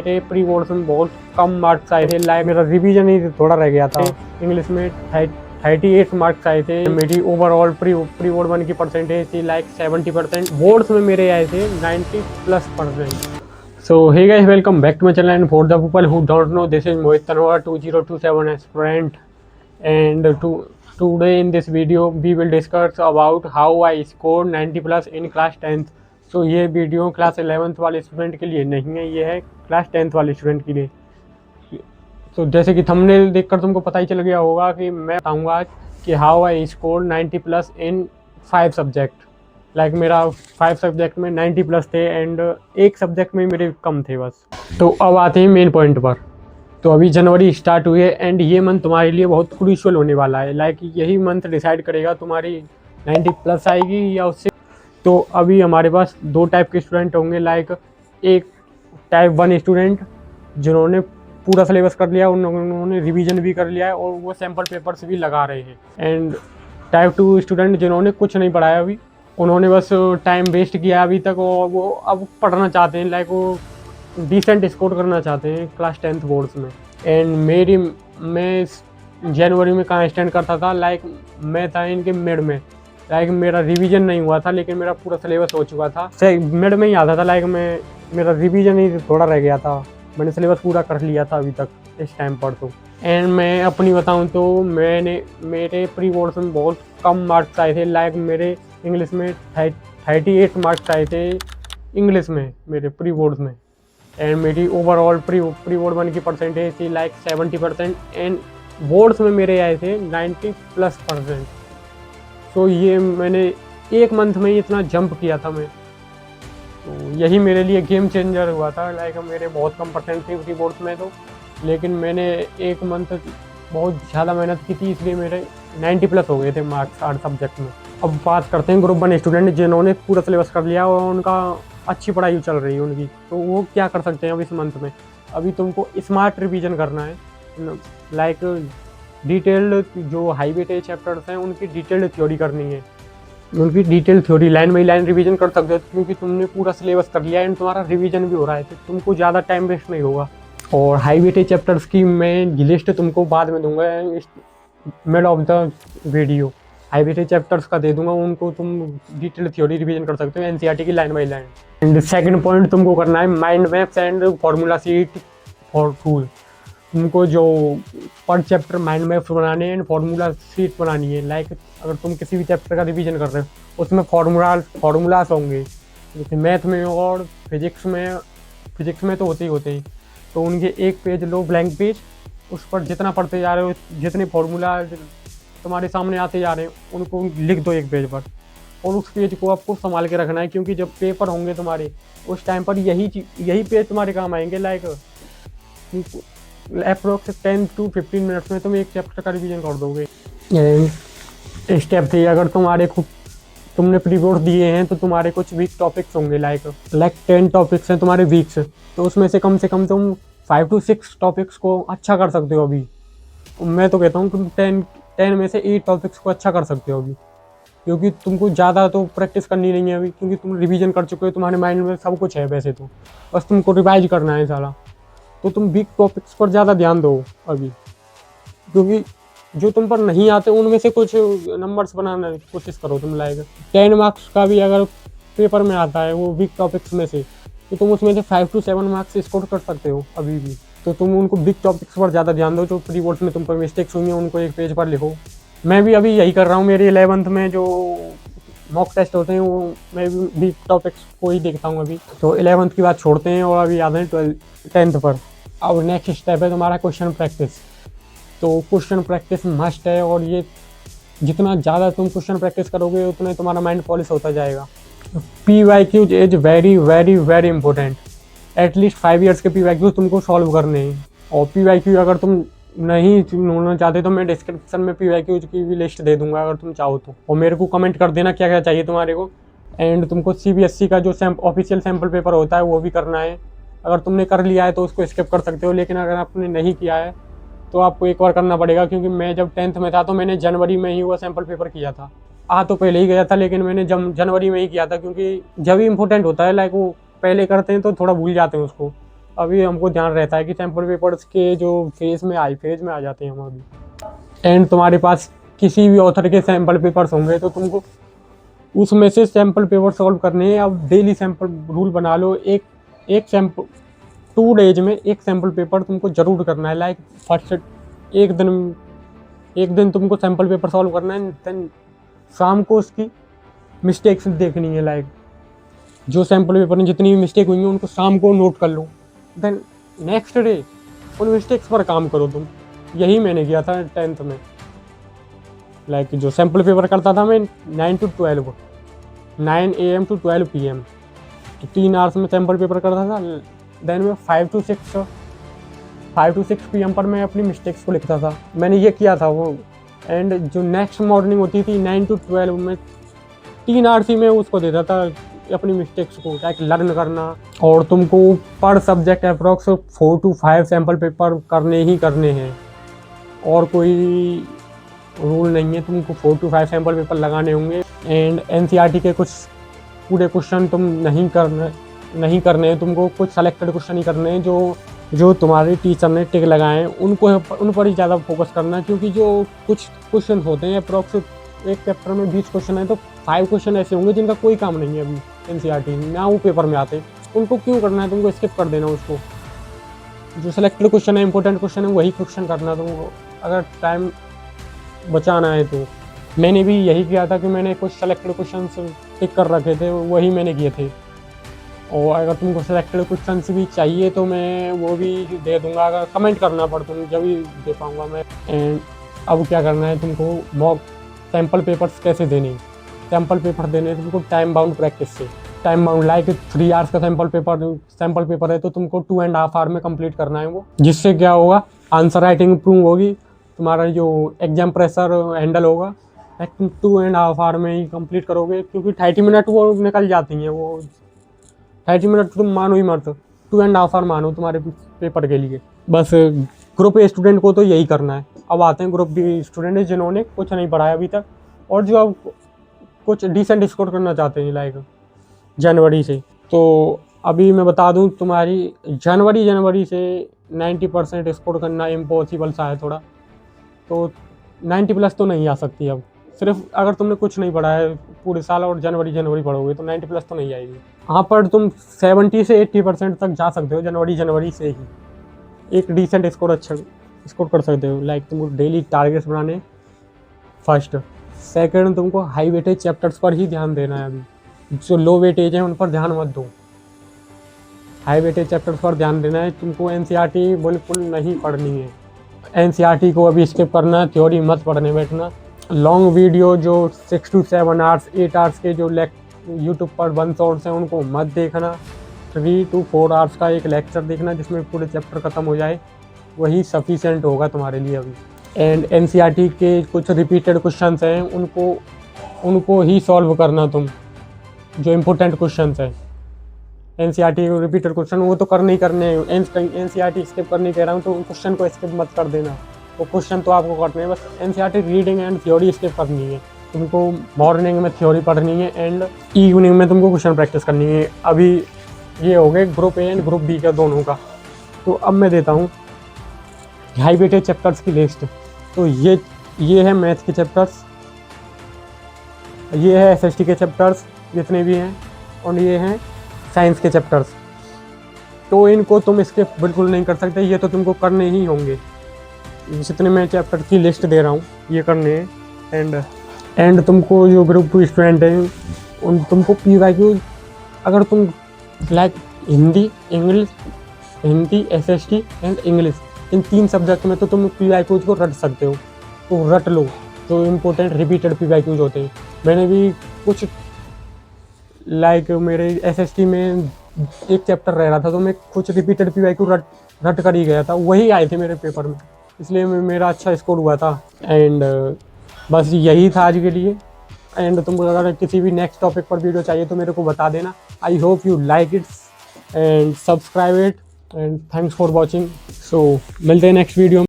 मेरे pre boards में बहुत कम मार्क्स आए थे। लाइक मेरा रिवीजन ही थोड़ा रह गया था। इंग्लिश में 38 मार्क्स आए थे। मेरी ओवरऑल प्री बोर्ड 1 की परसेंटेज थी लाइक 70%। बोर्ड्स में मेरे आए थे 90+%। So hey guys, welcome back to my channel, and for the people who don't know, this is Mohit Tanwar 2027 aspirant, and today in this video we will discuss about how I scored 90+ in class 10th. So ये video class 11th वाले student के लिए नहीं है, ये है class 10th वाले student के लिए। तो जैसे कि थंबनेल देखकर तुमको पता ही चल गया होगा कि मैं बताऊंगा आज कि how I score 90+ in 5 subject. Like मेरा 5 सब्जेक्ट में 90+ थे एंड एक सब्जेक्ट में मेरे कम थे बस। तो अब आते हैं मेन पॉइंट पर। तो अभी जनवरी स्टार्ट हुई है एंड ये मंथ तुम्हारे लिए बहुत क्रूशियल होने वाला है। लाइक यही मंथ डिसाइड करेगा तुम्हारी 90+ आएगी या उससे। तो अभी हमारे पास दो टाइप के स्टूडेंट होंगे। लाइक एक टाइप 1 स्टूडेंट जिन्होंने पूरा सिलेबस कर लिया, उन्होंने रिवीजन भी कर लिया है और वो सैम्पल पेपर्स भी लगा रहे हैं। एंड टाइप 2 स्टूडेंट जिन्होंने कुछ नहीं पढ़ाया अभी, उन्होंने बस टाइम वेस्ट किया अभी तक और वो अब पढ़ना चाहते हैं। लाइक वो डिसेंट स्कोर करना चाहते हैं क्लास 10th बोर्ड्स में। एंड मैं जनवरी में कहाँ स्टैंड करता था, लाइक मैं था इनके मिड में। लाइक मेरा रिवीजन नहीं हुआ था लेकिन मेरा पूरा सिलेबस हो चुका था। मिड में ही आता था। लाइक मेरा रिवीजन ही थोड़ा रह गया था, मैंने सिलेबस पूरा कर लिया था अभी तक इस टाइम पर। तो एंड मैं अपनी बताऊं तो मेरे प्री बोर्ड्स में बहुत कम मार्क्स आए थे। लाइक मेरे इंग्लिश में 38 मार्क्स आए थे इंग्लिश में मेरे प्री बोर्ड्स में। एंड मेरी ओवरऑल प्री बोर्ड 1 की परसेंटेज थी लाइक 70% एंड बोर्ड्स में मेरे आए थे 90+%। सो ये मैंने एक मंथ में ही इतना जंप किया था मैं। तो यही मेरे लिए गेम चेंजर हुआ था। लाइक मेरे बहुत कम परसेंट थे प्री बोर्ड्स में तो, लेकिन मैंने एक मंथ बहुत ज़्यादा मेहनत की थी इसलिए मेरे 90+ हो गए थे मार्क्स 8 सब्जेक्ट में। अब बात करते हैं ग्रुप 1 स्टूडेंट जिन्होंने पूरा सिलेबस कर लिया और उनका अच्छी पढ़ाई चल रही है उनकी। तो वो क्या कर सकते हैं अब इस मंथ में? अभी तुमको स्मार्ट रिवीजन करना है। लाइक डिटेल्ड जो हाई वेटेज चैप्टर्स हैं उनकी डिटेल्ड थ्योरी करनी है। उनकी detail theory line by line revision कर सकते हो क्योंकि तुमने पूरा सिलेबस कर लिया एंड तुम्हारा रिवीजन भी हो रहा है, तो तुमको ज़्यादा टाइम वेस्ट नहीं होगा। और हाई वेटेज चैप्टर्स की मैं लिस्ट तुमको बाद में दूंगा mid of the video. High weightage chapters का दे दूंगा, उनको तुम डिटेल थ्योरी रिवीजन कर सकते हो एनसीईआरटी की line by line. And second point तुमको करना है mind maps and formula sheet for tool. तुमको जो पर चैप्टर माइंड मैप्स बनाने हैं एंड फार्मूला शीट बनानी है। लाइक अगर तुम किसी भी चैप्टर का रिवीजन कर रहे हो उसमें फार्मूलाज होंगे, जैसे मैथ में और फिजिक्स में तो होते ही। तो उनके एक पेज लो, ब्लैंक पेज, उस पर जितना पढ़ते जा रहे हो, जितने फार्मूला तुम्हारे सामने आते जा रहे हैं उनको लिख दो एक पेज पर। और उस पेज को आपको संभाल के रखना है क्योंकि जब पेपर होंगे तुम्हारे उस टाइम पर यही पेज तुम्हारे काम आएंगे। लाइक अप्रोक्स 10 to 15 मिनट्स में तुम एक चैप्टर का रिवीजन कर दोगे। स्टेप 3, अगर तुमने प्री बोर्ड दिए हैं तो तुम्हारे कुछ वीक टॉपिक्स होंगे। लाइक 10 टॉपिक्स हैं तुम्हारे वीक्स, तो उसमें से कम तुम 5 to 6 टॉपिक्स को अच्छा कर सकते हो अभी। मैं तो कहता हूँ तुम 10 में से 8 टॉपिक्स को अच्छा कर सकते हो अभी, क्योंकि तुमको ज़्यादा तो प्रैक्टिस करनी नहीं है अभी क्योंकि तुम रिवीजन कर चुके हो, तुम्हारे माइंड में सब कुछ है वैसे तो, बस तुमको रिवाइज करना है सारा। तो तुम वीक टॉपिक्स पर ज़्यादा ध्यान दो अभी, क्योंकि जो तुम पर नहीं आते उनमें से कुछ नंबर्स बनाने की कोशिश करो तुम। लाइक 10 मार्क्स का भी अगर पेपर में आता है वो वीक टॉपिक्स में से, तो तुम उसमें से 5 to 7 मार्क्स स्कोर कर सकते हो अभी भी। तो तुम उनको वीक टॉपिक्स पर ज़्यादा ध्यान दो। जो प्री बोर्ड्स में तुम पर मिस्टेक्स हुई हैं उनको एक पेज पर लिखो। मैं भी अभी यही कर रहा हूँ। मेरे 11th में जो मॉक टेस्ट होते हैं वो मैं भी वीक टॉपिक्स को ही देखता हूँ अभी। तो 11th की बात छोड़ते हैं और अभी आते हैं 10th पर। अब नेक्स्ट स्टेप है तुम्हारा क्वेश्चन प्रैक्टिस। तो क्वेश्चन प्रैक्टिस मस्ट है और ये जितना ज़्यादा तुम क्वेश्चन प्रैक्टिस करोगे उतना तुम्हारा माइंड पॉलिश होता जाएगा। PYQs is very very very important. At least 5 years के PYQs तुमको सॉल्व करने हैं। और PYQ अगर तुम नहीं ढूंढना चाहते तो मैं डिस्क्रिप्शन में PYQs की भी लिस्ट दे दूंगा अगर तुम चाहो तो, और मेरे को कमेंट कर देना क्या क्या चाहिए तुम्हारे को। एंड तुमको CBSE का जो ऑफिशियल सैम्पल पेपर होता है वो भी करना है। अगर तुमने कर लिया है तो उसको स्किप कर सकते हो, लेकिन अगर आपने नहीं किया है तो आपको एक बार करना पड़ेगा, क्योंकि मैं जब 10th में था तो मैंने जनवरी में ही वो सैम्पल पेपर किया था। तो पहले ही गया था लेकिन मैंने जनवरी में ही किया था क्योंकि जब भी इम्पोर्टेंट होता है, लाइक वो पहले करते हैं तो थोड़ा भूल जाते हैं उसको। अभी हमको ध्यान रहता है कि सैम्पल पेपर्स के जो फेज में आ जाते हैं हम अभी। एंड तुम्हारे पास किसी भी ऑथर के सैम्पल पेपर्स होंगे तो तुमको उसमें से सैम्पल पेपर सॉल्व करने हैं। अब डेली सैम्पल रूल बना लो, एक सैम्पल 2 डेज में एक सैम्पल पेपर तुमको जरूर करना है। लाइक फर्स्ट एक दिन तुमको सैम्पल पेपर सॉल्व करना है, देन शाम को उसकी मिस्टेक्स देखनी है। लाइक जो सैम्पल पेपर में जितनी भी मिस्टेक हुई हैं उनको शाम को नोट कर लो, देन नेक्स्ट डे उन मिस्टेक्स पर काम करो तुम। यही मैंने किया था 10th में। लाइक जो सैम्पल पेपर करता था मैं 9 to 12, 9 AM to 12 PM, तो 3 आवर्स में सैम्पल पेपर करता था। देन मैं 5 to 6 PM पर मैं अपनी मिस्टेक्स को लिखता था। मैंने ये किया था वो। एंड जो नेक्स्ट मॉर्निंग होती थी 9 to 12 में 3 आवर्स ही मैं उसको देता था अपनी मिस्टेक्स को लाइक लर्न करना। और तुमको पर subject approx 4 to 5 sample paper करने ही करने हैं, और कोई रूल नहीं है। तुमको 4 to 5 सैम्पल पेपर लगाने होंगे। एंड NCERT के कुछ पूरे क्वेश्चन तुम नहीं करने हैं, तुमको कुछ सेलेक्टेड क्वेश्चन ही करने हैं जो तुम्हारे टीचर ने टिक लगाए हैं उन पर ही ज़्यादा फोकस करना। क्योंकि जो कुछ क्वेश्चन होते हैं अप्रॉक्स एक चैप्टर में 20 क्वेश्चन है, तो 5 क्वेश्चन ऐसे होंगे जिनका कोई काम नहीं है अभी NCERT ना वो पेपर में आते। उनको क्यों करना है, तुमको स्किप कर देना उसको। जो सेलेक्टेड क्वेश्चन है, इंपॉर्टेंट क्वेश्चन है, वही क्वेश्चन करना तुमको अगर टाइम बचाना है तो। मैंने भी यही किया था कि मैंने कुछ सेलेक्टेड क्वेश्चन टिक कर रखे थे, वही मैंने किए थे। और अगर तुमको सेलेक्टेड क्वेश्चन भी चाहिए तो मैं वो भी दे दूंगा। अगर कमेंट करना पड़ तुम जब भी दे पाऊँगा मैं। एंड अब क्या करना है तुमको, मॉक सैम्पल पेपर्स कैसे देने। सैम्पल पेपर देने तुमको टाइम बाउंड प्रैक्टिस से। टाइम बाउंड लाइक 3 आवर्स का सैम्पल पेपर है तो तुमको 2.5 आवर में कंप्लीट करना है वो। जिससे क्या होगा, आंसर राइटिंग इम्प्रूव होगी, तुम्हारा जो एग्जाम प्रेशर हैंडल होगा। 2.5 आवर में ही कंप्लीट करोगे, क्योंकि 30 मिनट वो निकल जाती हैं। वो 30 मिनट तुम मानो ही मत, 2.5 आवर मानो तुम्हारे पेपर के लिए। बस ग्रुप ए स्टूडेंट को तो यही करना है। अब आते हैं ग्रुप बी स्टूडेंट जिन्होंने कुछ नहीं पढ़ाया अभी तक, और जो अब कुछ डिसेंट स्कोर करना चाहते हैं लाइक जनवरी से। तो अभी मैं बता दूं, तुम्हारी जनवरी से 90% स्कोर करना इम्पॉसिबल सा है थोड़ा। तो 90+ तो नहीं आ सकती अब। सिर्फ अगर तुमने कुछ नहीं पढ़ा है पूरे साल और जनवरी पढ़ोगे तो 90+ तो नहीं आएगी। हाँ, पर तुम 70 से 80% तक जा सकते हो जनवरी से ही। एक डिसेंट स्कोर अच्छा स्कोर कर सकते हो। लाइक तुमको डेली टारगेट्स बनाने। फर्स्ट, सेकंड, तुमको हाई वेटेज चैप्टर्स पर ही ध्यान देना है। अभी जो लो वेटेज है उन पर ध्यान मत दो, हाई वेटेज चैप्टर्स पर ध्यान देना है। तुमको NCERT बिल्कुल नहीं पढ़नी है। NCERT को अभी स्किप करना, थ्योरी मत पढ़ने बैठना। लॉन्ग वीडियो जो 6 to 7 आवर्स 8 आवर्स के जो यूट्यूब पर 1 शॉर्ट्स हैं उनको मत देखना। 3 to 4 आवर्स का एक लेक्चर देखना जिसमें पूरे चैप्टर ख़त्म हो जाए, वही सफिशिएंट होगा तुम्हारे लिए अभी। एंड NCERT के कुछ रिपीटेड क्वेश्चंस हैं उनको ही सॉल्व करना तुम। जो इम्पोर्टेंट क्वेश्चंस हैं NCERT के रिपीटेड क्वेश्चन वो तो करने ही करने हैं। NCERT स्किप करने कह रहा हूँ तो क्वेश्चन को स्किप मत कर देना। वो क्वेश्चन तो आपको करने हैं, बस NCERT reading and theory skip करनी है। तुमको मॉर्निंग में थ्योरी पढ़नी है एंड इवनिंग में तुमको क्वेश्चन प्रैक्टिस करनी है। अभी ये हो गए group A and group B का दोनों का। तो अब मैं देता हूँ हाई वेटेज चैप्टर्स की लिस्ट। तो ये है मैथ के चैप्टर्स, ये है SST के चैप्टर्स जितने भी हैं, और ये हैं साइंस के चैप्टर्स। तो इनको तुम स्किप बिल्कुल नहीं कर सकते, ये तो तुमको करने ही होंगे। जितने मैं चैप्टर की लिस्ट दे रहा हूँ ये करने हैं। एंड तुमको जो ग्रुप 2 स्टूडेंट हैं तुमको PYQ, अगर तुम like Hindi SST and English, in 3 subject में तो तुम PYQ को रट सकते हो, तो रट लो जो इम्पोर्टेंट रिपीटेड PYQ होते हैं। मैंने भी कुछ लाइक मेरे SST में एक चैप्टर रह रहा था तो मैं कुछ रिपीटेड PYQ रट कर ही गया था, वही आए थे मेरे पेपर में, इसलिए मेरा अच्छा स्कोर हुआ था। एंड बस यही था आज के लिए। एंड तुमको अगर किसी भी नेक्स्ट टॉपिक पर वीडियो चाहिए तो मेरे को बता देना। I hope you like it and subscribe it and thanks for watching. So मिलते हैं नेक्स्ट वीडियो में।